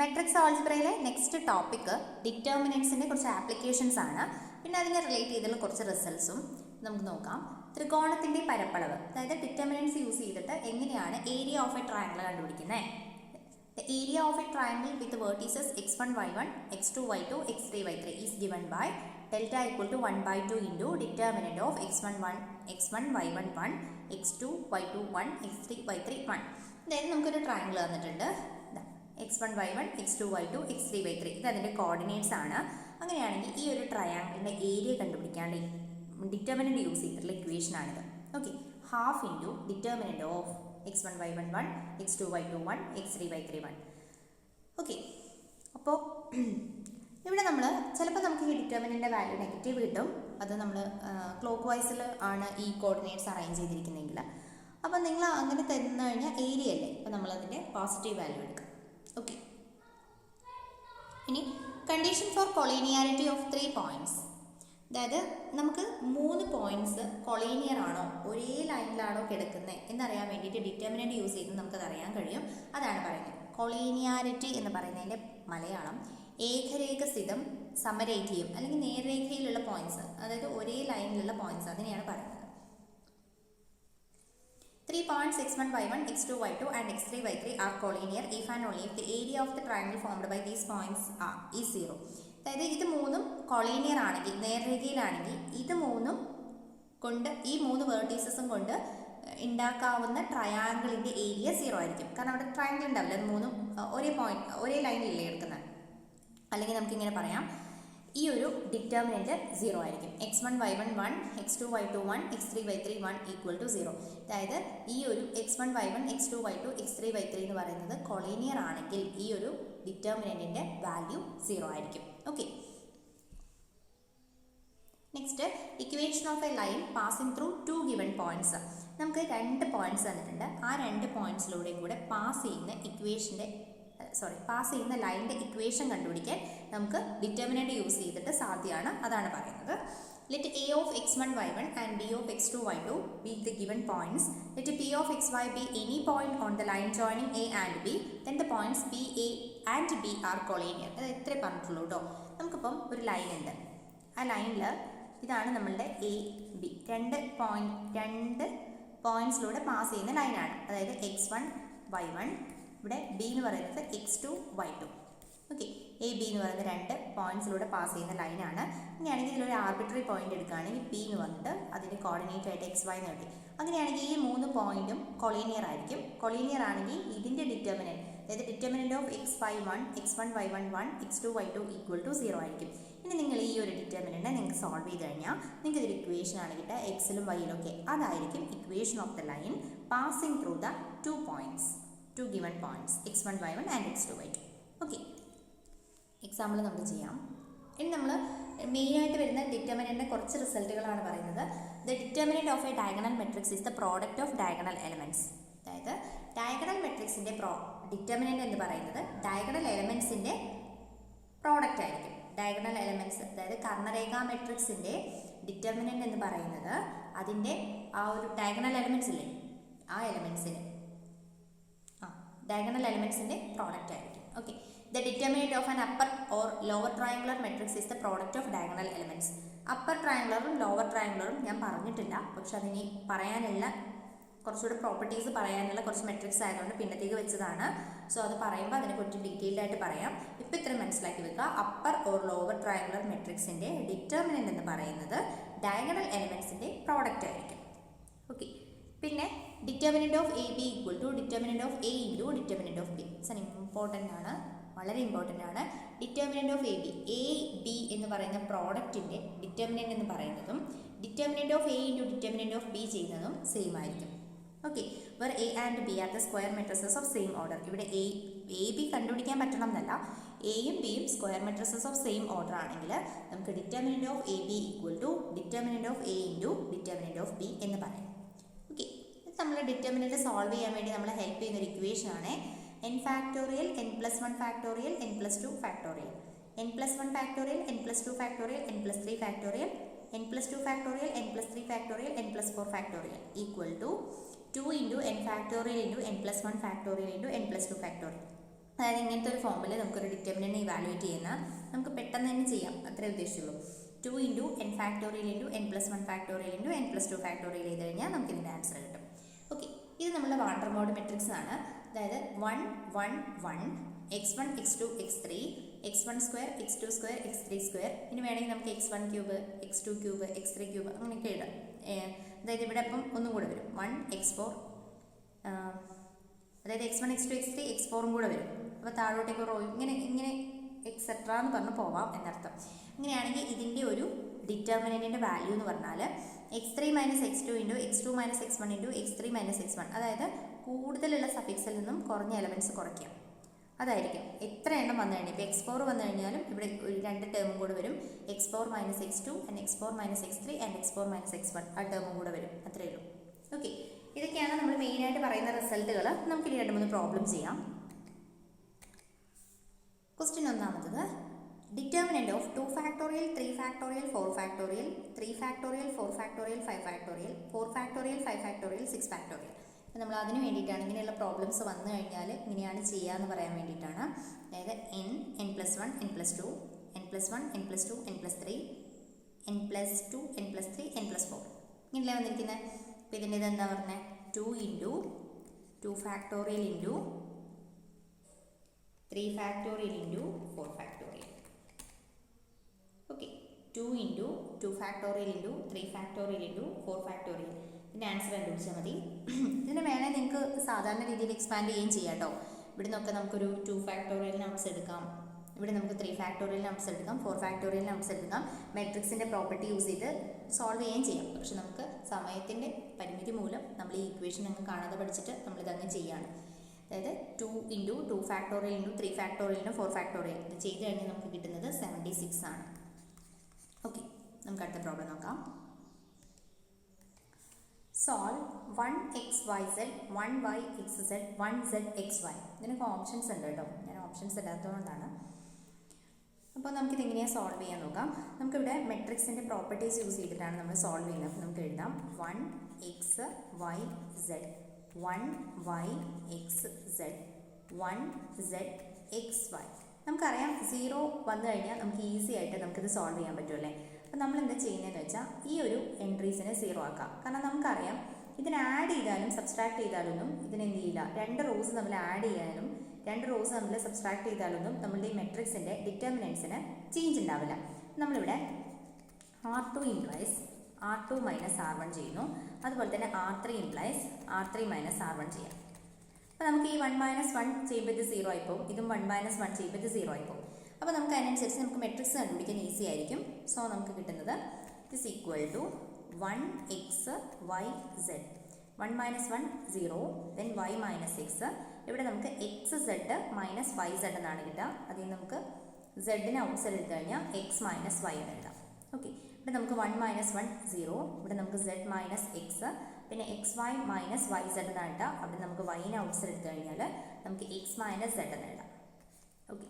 Matrix ആൾജിബ്രയിലെ next topic ഡിറ്റർമിനൻസിൻ്റെ കുറച്ച് applications ആണ്. പിന്നെ അതിനെ റിലേറ്റ് ചെയ്തുള്ള കുറച്ച് റിസൾട്ട്സും നമുക്ക് നോക്കാം. ത്രികോണത്തിൻ്റെ പരപ്പളവ്, അതായത് ഡിറ്റർമിനൻസ് യൂസ് ചെയ്തിട്ട് എങ്ങനെയാണ് ഏരിയ ഓഫ് എ ട്രയാങ്കിൾ കണ്ടുപിടിക്കുന്നത്. The area of a triangle with the vertices x1, y1, x2, y2, x3, y3 is given by delta equal to 1 by 2 into determinant of x1, y1, 1, x2, y2, 1, x3, y3, 1. അതായത് നമുക്കൊരു triangle തന്നിട്ടുണ്ട്. x1, y1, x2, y2, x3, y3 ഇത് അതിൻ്റെ coordinates ആണ്. അങ്ങനെയാണെങ്കിൽ ഈ ഒരു ട്രയാങ്കിളിൻ്റെ area കണ്ടുപിടിക്കാണ്ട് determinant use ചെയ്തിട്ടുള്ള ഇക്വേഷൻ ആണിത്. Okay, half into determinant of x1, y1, 1, x2, y2, 1, x3, y3, 1. Okay, അപ്പോൾ ഇവിടെ നമ്മൾ ചിലപ്പോൾ നമുക്ക് ഈ ഡിറ്റർമിനൻ്റെ വാല്യൂ നെഗറ്റീവ് കിട്ടും. അത് നമ്മൾ ക്ലോക്ക് വൈസിൽ ആണ് ഈ കോർഡിനേറ്റ്സ് അറേഞ്ച് ചെയ്തിരിക്കുന്നതെങ്കിൽ. അപ്പോൾ നിങ്ങൾ അങ്ങനെ തന്നു കഴിഞ്ഞാൽ ഏരിയ അല്ലേ, അപ്പോൾ നമ്മളതിൻ്റെ പോസിറ്റീവ് വാല്യൂ എടുക്കാം. ഓക്കെ, ഇനി condition for collinearity of 3 points. അതായത് നമുക്ക് 3 പോയിന്റ്സ് കൊളീനിയർ ആണോ, ഒരേ ലൈനിലാണോ കിടക്കുന്നത് എന്നറിയാൻ വേണ്ടിയിട്ട് ഡിറ്റർമിനൻ്റ് യൂസ് ചെയ്ത് നമുക്കത് അറിയാൻ കഴിയും. അതാണ് പറയുന്നത്. കൊളീനിയാരിറ്റി എന്ന് പറയുന്നതിൻ്റെ മലയാളം ഏകരേഖസ്ഥിതം സമരേഖയും അല്ലെങ്കിൽ നേർരേഖയിലുള്ള പോയിന്റ്സ്, അതായത് ഒരേ ലൈനിലുള്ള പോയിന്റ്സ്, അതിനെയാണ് പറയുന്നത്. 3 points x1, y1, x2, y2 and x3, y3 are collinear if and only if the area of the triangle formed by these points is 0. അതായത് ഇത് മൂന്നും കൊളീനിയർ ആണെങ്കിൽ, നേർരേഖയിലാണെങ്കിൽ, ഇത് മൂന്നും കൊണ്ട് ഈ 3 വേർട്ടീസസും കൊണ്ട് ഉണ്ടാക്കാവുന്ന ട്രയാങ്കിളിൻ്റെ ഏരിയ 0 ആയിരിക്കും. കാരണം അവിടെ ട്രയാങ്കിൾ ഉണ്ടാവില്ല, അത് മൂന്നും ഒരേ ലൈനിലല്ലേ എടുക്കുന്നത്. അല്ലെങ്കിൽ നമുക്കിങ്ങനെ പറയാം, ഈ ഒരു ഡിറ്റർമിനൻ്റ് 0 ആയിരിക്കും. x1, y1, 1, x2, y2, 1, x3, y3, 1 equal to 0. അതായത് ഈ ഒരു x1, y1, x2, y2, x3, y3 എന്ന് പറയുന്നത് കൊളീനിയർ ആണെങ്കിൽ ഈ ഒരു ഡിറ്റർമിനൻറ്റിൻ്റെ വാല്യൂ 0 ആയിരിക്കും. Okay, next equation of A line passing through 2 given points. നമുക്ക് 2 പോയിന്റ്സ് തന്നിട്ടുണ്ട്. ആ 2 പോയിന്റ്സിലൂടെയും കൂടെ പാസ് ചെയ്യുന്ന ലൈനിൻ്റെ ഇക്വേഷൻ കണ്ടുപിടിക്കാൻ നമുക്ക് ഡിറ്റർമിനൻ്റ് യൂസ് ചെയ്തിട്ട് സാധ്യമാണ്. അതാണ് പറയുന്നത്. Let a of x1, y1 and b of x2, y2 be the given points. Let p of xy be any point on the line joining a and b. Then the points p, a and b are collinear. അത് എത്രേ പറഞ്ഞിട്ടുള്ളൂ കേട്ടോ. നമുക്കിപ്പം ഒരു line ഉണ്ട്. ആ ലൈനിൽ ഇതാണ് നമ്മളുടെ എ ബി, 2 പോയിന്റ്സിലൂടെ പാസ് ചെയ്യുന്ന ലൈനാണ്. അതായത് x1, y1, ഇവിടെ ബി എന്ന് പറയുന്നത് x2, y2. Okay, A B എന്ന് പറയുന്ന 2 പോയിന്റ്സിലൂടെ പാസ് ചെയ്യുന്ന ലൈനാണ്. അങ്ങനെയാണെങ്കിൽ ഇതിലൊരു ആർബിട്രറി പോയിന്റ് എടുക്കുകയാണെങ്കിൽ പി എന്ന് വന്നിട്ട് അതിൻ്റെ കോർഡിനേറ്റ് ആയിട്ട് XY എന്ന് കിട്ടി. അങ്ങനെയാണെങ്കിൽ ഈ 3 പോയിന്റും കൊളീനിയർ ആയിരിക്കും. കൊളീനിയർ ആണെങ്കിൽ ഇതിൻ്റെ ഡിറ്റർമിനൻറ്റ്, അതായത് determinant of x1, y1, 1, x2, y2 equal to 0 ആയിരിക്കും. ഇനി നിങ്ങൾ ഈ ഒരു ഡിറ്റർമിനൻറ്റ് നിങ്ങൾക്ക് സോൾവ് ചെയ്ത് കഴിഞ്ഞാൽ നിങ്ങൾക്ക് ഇതൊരു ഇക്വേഷൻ ആണ് കിട്ടുക, എക്സിലും വൈയിലും ഒക്കെ. അതായിരിക്കും equation of the line passing through the 2 given points x1, y1 and x2, y2. Okay, example നമുക്ക് ചെയ്യാം. ഇനി നമ്മൾ മെയിനായിട്ട് വരുന്ന ഡിറ്റർമിനൻ്റിൻ്റെ കുറച്ച് റിസൾട്ടുകളാണ് പറയുന്നത്. The determinant of A diagonal matrix is the product of diagonal elements. അതായത് ഡയഗണൽ മെട്രിക്സിൻ്റെ ഡിറ്റർമിനൻ്റ് എന്ന് പറയുന്നത് ഡയഗണൽ എലമെൻറ്റ്സിൻ്റെ പ്രോഡക്റ്റ് ആയിരിക്കും. ഡയഗണൽ എലമെൻറ്റ്സ്, അതായത് കർണരേഖാ മെട്രിക്സിൻ്റെ ഡിറ്റർമിനൻ്റ് എന്ന് പറയുന്നത് അതിൻ്റെ ആ ഒരു ഡയഗണൽ എലമെൻറ്റ്സ് ഇല്ലേ, ആ ഡയഗണൽ എലമെൻറ്റ്സിൻ്റെ പ്രോഡക്റ്റ് ആയിരിക്കും. Okay, the determinant of an upper or lower triangular matrix is the product of diagonal elements. Upper ട്രയാങ്കുലറും ലോവർ ട്രയാങ്കുലറും ഞാൻ പറഞ്ഞിട്ടില്ല, പക്ഷെ അതിനി പറയാനുള്ള കുറച്ചുകൂടി പ്രോപ്പർട്ടീസ് പറയാനുള്ള കുറച്ച് മെട്രിക്സ് ആയതുകൊണ്ട് പിന്നത്തേക്ക് വെച്ചതാണ്. സോ അത് പറയുമ്പോൾ അതിനെ കുറച്ച് ഡീറ്റെയിൽഡ് ആയിട്ട് പറയാം. ഇപ്പോൾ ഇത്രയും മനസ്സിലാക്കി വെക്കുക. അപ്പർ ഓർ ലോവർ ട്രയാങ്കുലർ മെട്രിക്സിൻ്റെ ഡിറ്റർമിനൻ്റ് എന്ന് പറയുന്നത് ഡയഗണൽ എലമെൻറ്റ്സിൻ്റെ പ്രോഡക്റ്റ് ആയിരിക്കും. ഓക്കെ, പിന്നെ determinant of A B equal to determinant of A into determinant of B. Important ആണ്, വളരെ ഇമ്പോർട്ടൻ്റ് ആണ്. ഡിറ്റർമിനൻ്റ് ഓഫ് എ ബി എന്ന് പറയുന്ന പ്രോഡക്റ്റിൻ്റെ ഡിറ്റർമിനൻ്റ് എന്ന് പറയുന്നതും determinant of A into determinant of B ചെയ്യുന്നതും സെയിം ആയിരിക്കും. Okay, where A and B are the square matrices of same order. ഇവിടെ എ ബി കണ്ടുപിടിക്കാൻ പറ്റണം എന്നല്ല, എയും ബിയും square matrices of same order ആണെങ്കിൽ നമുക്ക് determinant of A B equal to determinant of A into determinant of B എന്ന് പറയാം. ഓക്കെ, ഇത് നമ്മൾ ഡിറ്റർമിനൻ്റ് സോൾവ് ചെയ്യാൻ വേണ്ടി നമ്മൾ ഹെൽപ്പ് ചെയ്യുന്ന ഒരു ഇക്വേഷൻ ആണ് n factorial n+1 factorial n+2 factorial n+1 factorial n+2 factorial n+3 factorial n+2 factorial n+3 factorial n+4 factorial equal to 2 into n factorial into n+1 factorial into n+2 factorial. അതായത് ഇങ്ങനത്തെ ഒരു ഫോമിൽ നമുക്കൊരു ഡിറ്റർമിനൻറ്റിനെ evaluate ചെയ്യുന്ന നമുക്ക് പെട്ടെന്ന് തന്നെ ചെയ്യാം, അത്രേ ഉദ്ദേശിച്ചുള്ളൂ. 2 into N factorial into N plus 1 factorial into N plus 2 factorial ചെയ്ത് കഴിഞ്ഞാൽ നമുക്ക് ഇതിൻ്റെ ആൻസർ കിട്ടും. ഓക്കെ, ഇത് നമ്മുടെ വാട്ടർ മോഡ് മെട്രിക്സ് ആണ്. അതായത് 1 1 1 x1 x2 x3 x1 square x2 square x3 square. ഇനി വേണമെങ്കിൽ നമുക്ക് x1 cube x2 cube x3 cube അങ്ങനെയൊക്കെ എഴുതാം. അതായത് ഇവിടെ അപ്പം ഒന്നും കൂടെ വരും 1 x4, അതായത് x1 x2 x3 x4 കൂടെ വരും. അപ്പോൾ താഴോട്ടേക്ക് റോ ഇങ്ങനെ എക്സെട്ര എന്ന് പറഞ്ഞ് പോവാം എന്നർത്ഥം. ഇങ്ങനെയാണെങ്കിൽ ഇതിൻ്റെ ഒരു ഡിറ്റർമിനൻറ്റിൻ്റെ വാല്യൂ എന്ന് പറഞ്ഞാൽ x3 minus x2 into x2 minus x1 into x3 minus x1. അതായത് കൂടുതലുള്ള സഫിക്സിൽ നിന്നും കുറഞ്ഞ എലമെൻറ്റ്സ് കുറയ്ക്കാം. അതായിരിക്കും എത്ര എണ്ണം വന്നു കഴിഞ്ഞാൽ ഇപ്പോൾ x4 വന്നു കഴിഞ്ഞാലും ഇവിടെ ഒരു 2 ടേമും കൂടെ വരും. x4 minus x2 and x4 minus x3 and x4 minus x1 ആ ടേമും കൂടെ വരും. അത്രയേ ഉള്ളൂ. ഓക്കെ, ഇതൊക്കെയാണ് നമ്മൾ മെയിനായിട്ട് പറയുന്ന റിസൾട്ടുകൾ. നമുക്കിനി 2-3 പ്രോബ്ലം ചെയ്യാം. ക്വസ്റ്റ്യൻ ഒന്നാമത്തത്, determinant of 2 factorial 3 factorial 4 factorial 3 factorial 4 factorial 5 factorial 4 factorial 5 factorial 6 factorial. അപ്പോൾ നമ്മൾ അതിന് വേണ്ടിയിട്ടാണ് ഇങ്ങനെയുള്ള പ്രോബ്ലംസ് വന്നു കഴിഞ്ഞാൽ ഇങ്ങനെയാണ് ചെയ്യുക എന്ന് പറയാൻ വേണ്ടിയിട്ടാണ്. അതായത് n plus 1 n plus 2 n plus 1 n plus 2 n plus 3 n plus 2 n plus 3 n plus 4 ഇങ്ങനെയല്ലേ വന്നിരിക്കുന്നത്. അപ്പോൾ ഇതിൻ്റെ ഇത് എന്താ പറഞ്ഞത്, 2 into 2 factorial into 3 factorial into 4 factorial. Okay, 2 into 2 factorial into 3 factorial into 4 factorial. ഇതിൻ്റെ ആൻസർ കണ്ടുപിടിച്ചാൽ മതി. ഇതിന് വേണേൽ നിങ്ങൾക്ക് സാധാരണ രീതിയിൽ എക്സ്പാൻഡ് ചെയ്യുകയും ചെയ്യാം കേട്ടോ. ഇവിടെ നിന്നൊക്കെ നമുക്കൊരു 2 ഫാക്ടോറിയൽ നമ്പേഴ്സ് എടുക്കാം, ഇവിടെ നമുക്ക് 3 ഫാക്ടോറിയൽ നമ്പേഴ്സ് എടുക്കാം, 4 ഫാക്ടോറിയൽ നമ്പേഴ്സ് എടുക്കാം. മെട്രിക്സിൻ്റെ പ്രോപ്പർട്ടി യൂസ് ചെയ്ത് സോൾവ് ചെയ്യുകയും ചെയ്യാം. പക്ഷെ നമുക്ക് സമയത്തിൻ്റെ പരിമിതി മൂലം നമ്മൾ ഈ ഇക്വേഷൻ അങ്ങ് കാണാതെ പഠിച്ചിട്ട് നമ്മളിതങ്ങ് ചെയ്യുകയാണ്. അതായത് 2 into 2 factorial into 3 factorial into 4 factorial ഇത് ചെയ്ത് കഴിഞ്ഞാൽ നമുക്ക് കിട്ടുന്നത് 76 ആണ്. ഓക്കെ, നമുക്ക് അടുത്ത പ്രോബ്ലം നോക്കാം. Solve 1xyz 1yxz 1zxy. ഇതിനൊക്കെ ഓപ്ഷൻസ് ഉണ്ട് കേട്ടോ, ഞാൻ ഓപ്ഷൻസ് ഇല്ലാത്തതുകൊണ്ടാണ്. അപ്പോൾ നമുക്കിത് എങ്ങനെയാണ് സോൾവ് ചെയ്യാൻ നോക്കാം. നമുക്കിവിടെ മെട്രിക്സിൻ്റെ പ്രോപ്പർട്ടീസ് യൂസ് ചെയ്തിട്ടാണ് നമ്മൾ സോൾവ് ചെയ്യുന്നത്. അപ്പോൾ നമുക്ക് എഴുതാം 1xyz 1yxz 1zxy. നമുക്കറിയാം 0 വന്നു കഴിഞ്ഞാൽ നമുക്ക് ഈസി ആയിട്ട് നമുക്കിത് സോൾവ് ചെയ്യാൻ പറ്റുമല്ലേ. അപ്പോൾ നമ്മൾ എന്താ ചെയ്യുന്നതെന്ന് വെച്ചാൽ ഈ ഒരു എൻട്രീസിനെ 0 ആക്കാം. കാരണം നമുക്കറിയാം ഇതിനെ ആഡ് ചെയ്താലും സബ്സ്ട്രാക്ട് ചെയ്താലൊന്നും ഇതിനെന്ത് ചെയ്യില്ല. 2 റോസ് നമ്മൾ ആഡ് ചെയ്യാനും 2 റോസ് നമ്മൾ സബ്സ്ട്രാക്ട് ചെയ്താലൊന്നും നമ്മളുടെ ഈ മെട്രിക്സിൻ്റെ ഡിറ്റർമിനൻസിന് ചേഞ്ച് ഉണ്ടാവില്ല. നമ്മളിവിടെ R2 implies R2 minus R1 ചെയ്യുന്നു. അതുപോലെ തന്നെ R3 implies R3 minus R1 ചെയ്യാം. അപ്പോൾ നമുക്ക് ഈ 1 മൈനസ് 1 ചെയ്യുമ്പോൾ ഇത് 0 ആയിപ്പോവും, ഇതും 1 മൈനസ് 1 ചെയ്യുമ്പോൾ ഇത് 0 ആയിപ്പോവും. അപ്പോൾ നമുക്ക് അതിനനുസരിച്ച് നമുക്ക് മെട്രിക്സ് കണ്ടുപിടിക്കാൻ ഈസി ആയിരിക്കും. സോ നമുക്ക് കിട്ടുന്നത് is equal to 1xyz 1 minus 1 0 then y minus x. ഇവിടെ നമുക്ക് xz മൈനസ് yz എന്നാണ് കിട്ടുക. അതിൽ നമുക്ക് z-നെ ഔട്ട് സൈഡ് എടുത്തു കഴിഞ്ഞാൽ x മൈനസ് y എന്ന് എഴുതാം. ഓക്കെ, ഇവിടെ നമുക്ക് 1 മൈനസ് 1 0, ഇവിടെ നമുക്ക് z മൈനസ് എക്സ്, പിന്നെ xy മൈനസ് yz എന്നാണ് കിട്ടുക. അവിടെ നമുക്ക് y-നെ ഔട്ട് സൈഡ് എടുത്തു കഴിഞ്ഞാൽ നമുക്ക് x മൈനസ് z എന്ന് എഴുതാം. ഓക്കെ,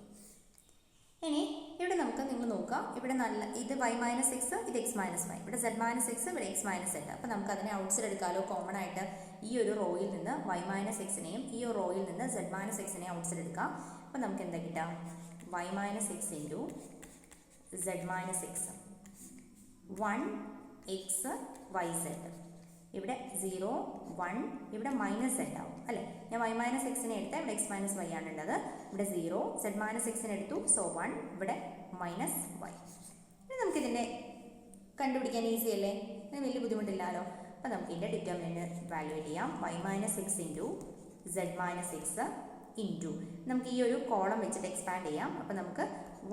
ഇനി ഇവിടെ നമുക്ക് നിങ്ങൾ നോക്കുക, ഇവിടെ നല്ല ഇത് y മൈനസ് എക്സ്, ഇത് x മൈനസ് y, ഇവിടെ z മൈനസ് എക്സ്, ഇവിടെ x മൈനസ് z. അപ്പോൾ നമുക്ക് അതിനെ ഔട്ട് സൈഡ് എടുക്കാമല്ലോ. കോമൺ ആയിട്ട് ഈ ഒരു റോയിൽ നിന്ന് y മൈനസ് എക്സിനെയും ഈ ഒരു റോയിൽ നിന്ന് z മൈനസ് എക്സിനെയും ഔട്ട് സൈഡ് എടുക്കാം. അപ്പോൾ നമുക്ക് എന്താ കിട്ടുക, y minus x into z minus X 1xyz. ഇവിടെ 0 1, ഇവിടെ മൈനസ് z ആവും അല്ലേ. ഞാൻ y മൈനസ് എക്സിനെ എടുത്താൽ ഇവിടെ x മൈനസ് y ആണ് ഉള്ളത്. ഇവിടെ 0 z മൈനസ് എക്സിനെ എടുത്തു, സോ 1, ഇവിടെ മൈനസ് y. ഇനി നമുക്കിതിൻ്റെ കണ്ടുപിടിക്കാൻ ഈസി അല്ലേ, ഇതിന് വലിയ ബുദ്ധിമുട്ടില്ലല്ലോ. അപ്പോൾ നമുക്ക് ഇതിൻ്റെ ഡിറ്റർമിനൻറ്റ് വാല്യൂവേറ്റ് ചെയ്യാം. y minus x into z minus x into നമുക്ക് ഈ ഒരു കോളം വെച്ചിട്ട് എക്സ്പാൻഡ് ചെയ്യാം. അപ്പോൾ നമുക്ക്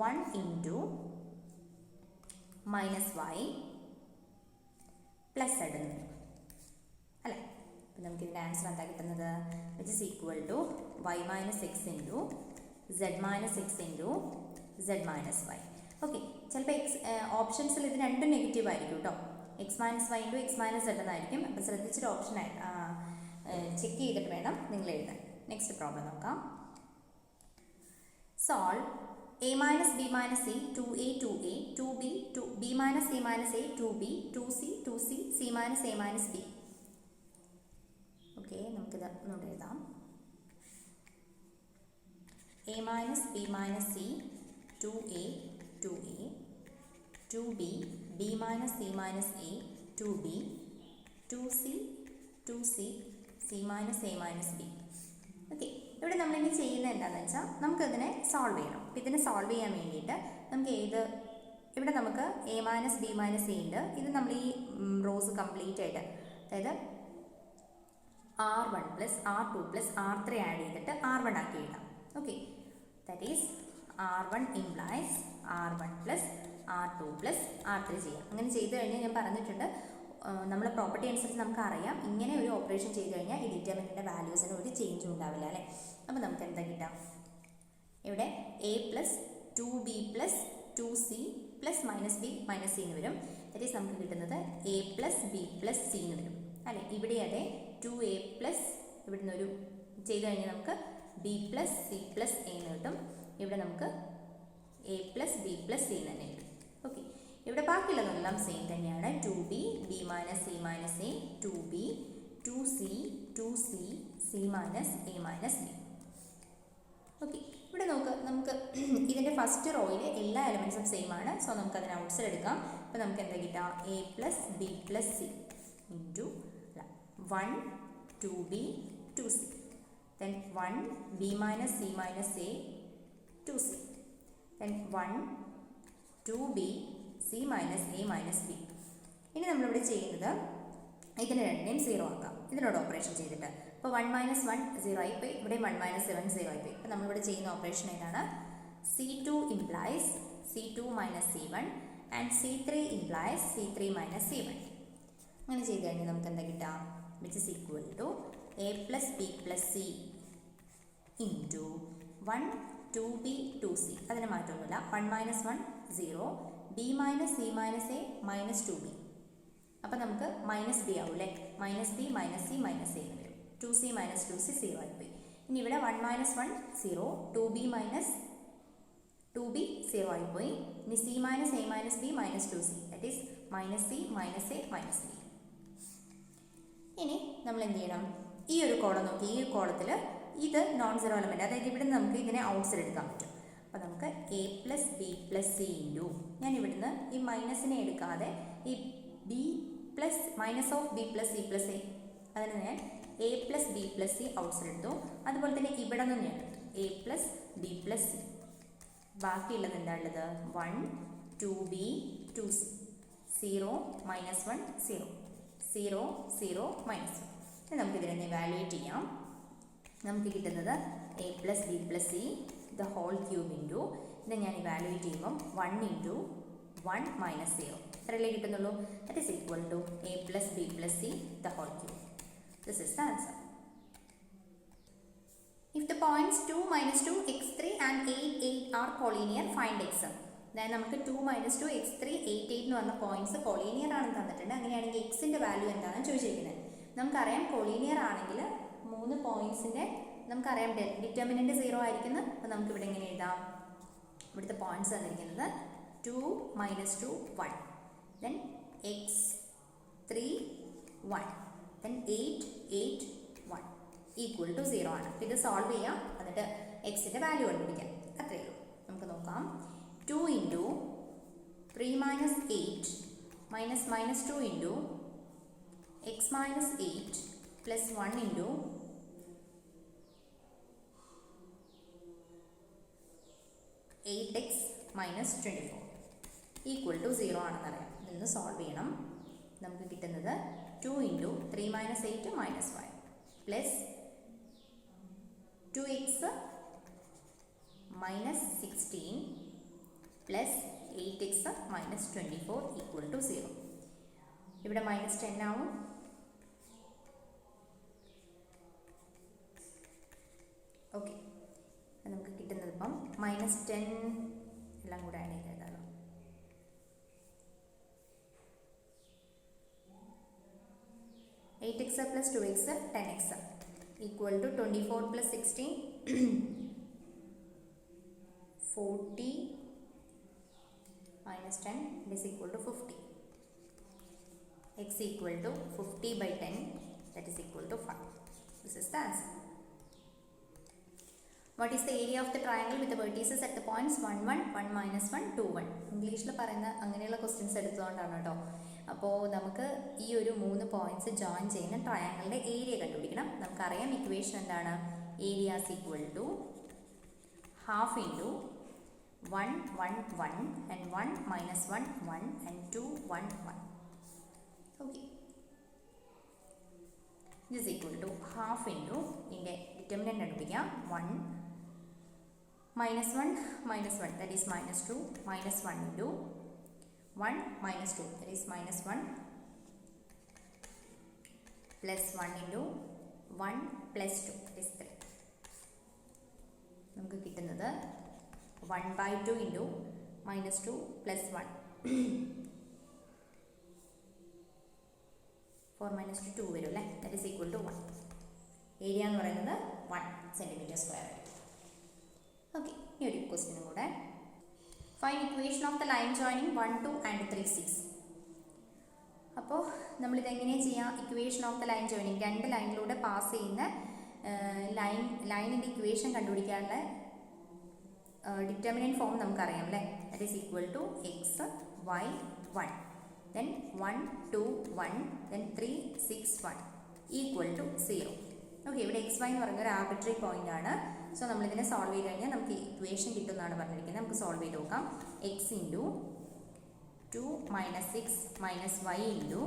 1 into minus y plus z എന്ന് വരും അല്ലേ. അപ്പോൾ നമുക്ക് ഇതിൻ്റെ ആൻസർ എന്താ കിട്ടുന്നത്, which is equal to y minus x into z minus x into z minus y. Okay, ചിലപ്പോൾ ഓപ്ഷൻസിൽ ഇത് രണ്ടും നെഗറ്റീവ് ആയിരിക്കും കേട്ടോ. x minus y into x minus z എന്നായിരിക്കും. അപ്പോൾ ശ്രദ്ധിച്ചിട്ട് ഓപ്ഷൻ ചെക്ക് ചെയ്തിട്ട് വേണം നിങ്ങൾ എഴുതാൻ. നെക്സ്റ്റ് പ്രോബ്ലം നോക്കാം. Solve a minus b minus c 2a 2a 2b 2b minus a minus a 2b 2c 2c c minus a minus b. Okay, നമുക്കിത് ഒന്നുകൂടെ എഴുതാം. a minus b minus c 2a 2a 2b b minus c minus a 2b 2c 2c c minus a minus b. Okay, ഇവിടെ നമ്മളിനി ചെയ്യുന്നത് എന്താണെന്ന് വെച്ചാൽ നമുക്കതിനെ solve ചെയ്യണം. അപ്പോൾ ഇതിനെ സോൾവ് ചെയ്യാൻ വേണ്ടിയിട്ട് നമുക്ക് ഇവിടെ നമുക്ക് A minus B minus A ഉണ്ട്. ഇത് നമ്മൾ ഈ റോസ് കംപ്ലീറ്റ് ആയിട്ട്, അതായത് R1 plus R2 plus R3 add ചെയ്തിട്ട് R1 ആക്കി എഴുതാം. Okay, that is R1 implies R1 plus R2 plus R3 ചെയ്യാം. അങ്ങനെ ചെയ്ത് കഴിഞ്ഞാൽ ഞാൻ പറഞ്ഞിട്ടുണ്ട്, നമ്മളെ പ്രോപ്പർട്ടി അനുസരിച്ച് നമുക്കറിയാം ഇങ്ങനെ ഒരു ഓപ്പറേഷൻ ചെയ്ത് കഴിഞ്ഞാൽ ഈ ഡിറ്റർമിനൻ്റിൻ്റെ വാല്യൂസിന് ഒരു ചേഞ്ചും ഉണ്ടാവില്ല അല്ലേ. അപ്പോൾ നമുക്ക് എന്താ കിട്ടാം, ഇവിടെ A plus 2b plus 2c plus minus B minus C എന്ന് വരും. ദാറ്റ് ഈസ് നമുക്ക് കിട്ടുന്നത് A plus B plus C എന്ന് വരും അല്ലേ. ഇവിടെ അതെ 2a പ്ലസ് ഇവിടുന്ന് ഒരു ചെയ്ത് കഴിഞ്ഞാൽ നമുക്ക് B plus C plus A എന്ന് കിട്ടും. ഇവിടെ നമുക്ക് A plus B plus C എന്ന് തന്നെ കിട്ടും. ഓക്കെ, ഇവിടെ ബാക്കിയുള്ളതെല്ലാം സെയിം തന്നെയാണ്. 2b B minus C minus A 2b 2c 2c C minus A minus B. Okay, ഇവിടെ നമുക്ക് ഇതിൻ്റെ ഫസ്റ്റ് റോയിൽ എല്ലാ എലമെൻറ്റ്സും സെയിം ആണ്. സോ നമുക്ക് അതിന് ഔട്ട്സൈഡ് എടുക്കാം. അപ്പോൾ നമുക്ക് എന്താ കിട്ടുക, A plus B plus C into 1 2b 2c then 1 b minus c minus a 2c then 1 2b c minus a minus b. ഇനി നമ്മളിവിടെ ചെയ്യുന്നത് ഇതിന് രണ്ടിനെയും 0 ആക്കാം ഇതിനോട് ഓപ്പറേഷൻ ചെയ്തിട്ട്. അപ്പോൾ 1 മൈനസ് 1 0 ആയിപ്പോയി, ഇവിടെ 1 മൈനസ് 7 0 ആയിപ്പോയി. അപ്പോൾ നമ്മളിവിടെ ചെയ്യുന്ന ഓപ്പറേഷൻ ഏതാണ്, c2 implies c2 minus c1 and c3 implies c3 minus c1. അങ്ങനെ ചെയ്ത് കഴിഞ്ഞാൽ നമുക്ക് എന്താ കിട്ടാം, which is equal to a plus b plus c into 1 2b 2c. അതിന് മാറ്റമൊന്നുമില്ല. 1 minus 1 0 b minus c minus a minus 2b. അപ്പോൾ നമുക്ക് മൈനസ് ബി ആവും അല്ലേ. Minus B minus C minus A എന്ന് വരും. 2c മൈനസ് 2c 0 ആയിപ്പോയി. ഇനി ഇവിടെ 1 മൈനസ് 1 0 2b മൈനസ് 2b 0 ആയിപ്പോയി. ഇനി c minus a minus b minus 2c that is minus C minus A minus B. ഇനി നമ്മൾ എന്ത് ചെയ്യണം, ഈ ഒരു കോളം നോക്കി, ഈ കോളത്തിൽ ഇത് നോൺ സീറോ എലമെൻറ്റ്, അതായത് ഇവിടെ നമുക്ക് ഇതിനെ ഔട്ട്സൈഡ് എടുക്കാൻ പറ്റും. അപ്പോൾ നമുക്ക് A plus B plus C into, ഞാൻ ഇവിടുന്ന് ഈ മൈനസിനെ എടുക്കാതെ ഈ B plus minus of B plus C plus A, അതിന് ഞാൻ A plus B plus C outside എടുത്തു. അതുപോലെ തന്നെ ഇവിടെ നിന്ന് ഞാൻ എടുത്തു A plus B plus C. ബാക്കിയുള്ളത് എന്താ ഉള്ളത്, 1 2b 2c 0 മൈനസ് 1 0 0 0 മൈനസ് 1. നമുക്കിതിനെ വാല്യൂവേറ്റ് ചെയ്യാം. നമുക്ക് കിട്ടുന്നത് A plus B plus C the whole cube into, ഇത് ഞാൻ ഇവാലുവേറ്റ് ചെയ്യുമ്പം 1 ഇൻറ്റു 1 മൈനസ് 0 എത്രയല്ലേ കിട്ടുന്നുള്ളൂ. That is equal to A plus B plus C the whole cube. This is the answer. If the points 2 minus 2 x3 and 8 8 are collinear find x. അതായത് നമുക്ക് 2 minus 2 x3 8 8 എന്ന് പറഞ്ഞ points കോളീനിയർ ആണെന്ന് തന്നിട്ടുണ്ട്. അങ്ങനെയാണെങ്കിൽ എക്സിൻ്റെ വാല്യൂ എന്താണെന്ന് ചോദിച്ചിരിക്കുന്നത്. നമുക്കറിയാം കോളീനിയർ ആണെങ്കിൽ 3 പോയിന്റ്സിൻ്റെ നമുക്കറിയാം ഡിറ്റർമിനൻ്റ് 0 ആയിരിക്കുന്നത്. അപ്പോൾ നമുക്കിവിടെ എങ്ങനെ എഴുതാം, ഇവിടുത്തെ പോയിന്റ്സ് തന്നിരിക്കുന്നത് 2 minus 2 1 then x3 1 then 8 8 1 equal to 0 ആണ്. അപ്പോൾ ഇത് സോൾവ് ചെയ്യാം, എന്നിട്ട് എക്സിൻ്റെ വാല്യൂ കണ്ടുപിടിക്കാം. അത്രയേ ഉള്ളൂ. നമുക്ക് നോക്കാം. 2 ഇൻറ്റു 3 minus 8 minus minus 2 into x minus 8 plus 1 into eight x minus 24 equal to 0 ആണെന്നറിയാം. ഇതൊന്ന് സോൾവ് ചെയ്യണം. നമുക്ക് കിട്ടുന്നത് 2 ഇൻറ്റു 3 minus 8 minus 5 plus 2x minus 16 plus 8x minus 24 equal to 0. ഇവിടെ മൈനസ് 10 ആവും. ഓക്കെ, നമുക്ക് കിട്ടുന്നത് ഇപ്പം മൈനസ് 10 എല്ലാം കൂടെ ആഡ് ചെയ്തതാണ്. Eight x plus 2x 10x equal to 24 plus 16 40 minus 10 is equal to 50. X equal to 50 by 10 that is equal to 5. This is the answer. What is the area of the triangle with vertices at the points 1 1 1 minus 1 2 1. ഇംഗ്ലീഷിൽ പറയുന്ന അങ്ങനെയുള്ള questions എടുത്തുകൊണ്ടാണ് കേട്ടോ. അപ്പോൾ നമുക്ക് ഈ ഒരു 3 points join ചെയ്യുന്ന ട്രയാങ്കിളിൻ്റെ area കണ്ടുപിടിക്കണം. നമുക്കറിയാം ഇക്വേഷൻ എന്താണ്? Area is equal to half into 1 1 1 and 1 minus 1 1 and 2 1 1. Okay, this equal to half into ഇതിൻ്റെ ഡിറ്റർമിനൻ്റ് കണ്ടുപിടിക്കാം. 1 minus 1 minus 1, that is minus 2, minus 1 into 1 minus 2, that is minus 1, plus 1 into 1 plus 2, that is 3. നമുക്ക് കിട്ടുന്നത് 1/2 into minus 2 plus 1. 4 minus 2 2 വരും അല്ലേ? that is equal to 1. Area എന്ന് പറയുന്നത് 1 centimeter square. Okay, ഈ ഒരു ക്വസ്റ്റ്യനും കൂടെ. Find equation of the line joining 1 2 and 3 6. അപ്പോൾ നമ്മളിതെങ്ങനെയാണ് ചെയ്യുക? Equation of the line joining, 2 ലൈനിലൂടെ പാസ് ചെയ്യുന്ന ലൈനിൻ്റെ ഇക്വേഷൻ കണ്ടുപിടിക്കാനുള്ള ഡിറ്റർമിനൻറ്റ് ഫോം നമുക്കറിയാം അല്ലേ? That is equal to x y 1, then 1 2 1, then 3 6 1 equal to 0. Okay, ഇവിടെ എക്സ് വൈ എന്ന് പറയുന്ന ഒരു ആർബിട്രറി പോയിന്റ് ആണ്. സോ നമ്മളിതിനെ സോൾവ് ചെയ്ത് കഴിഞ്ഞാൽ നമുക്ക് ഇക്വേഷൻ കിട്ടുമെന്നാണ് പറഞ്ഞിരിക്കുന്നത്. നമുക്ക് സോൾവ് ചെയ്ത് നോക്കാം. X into 2 minus 6 minus y into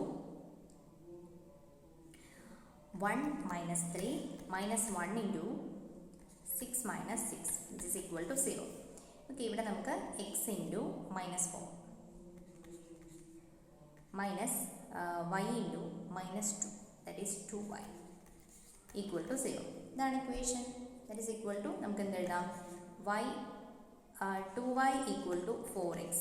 1 minus 3 minus 1 into 6 minus 6 which is equal to 0. Okay, ഇവിടെ നമുക്ക് x into minus 4 minus y into minus 2, that is 2y equal to 0. ഇതാണ് equation. That is equal to നമുക്ക് എന്ത് എഴുതാം? 2y equal to 4x,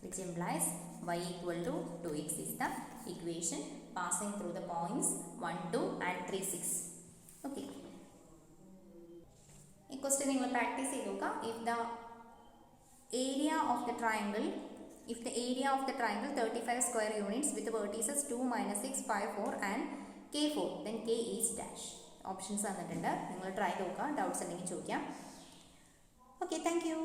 which implies y equal to 2x is the equation passing through the points 1 2 and 3 6. Okay, ഈ question നിങ്ങൾ practice ചെയ്ത് നോക്കാം. if the area of the triangle 35 square units with the vertices 2 minus 6 5 4 and k4, then k is dash. Options തന്നിട്ടുണ്ട്, നിങ്ങൾ try ചെയ്ത് നോക്കാം. Doubts ഉണ്ടെങ്കിൽ ചോദിക്കാം. Okay, thank you.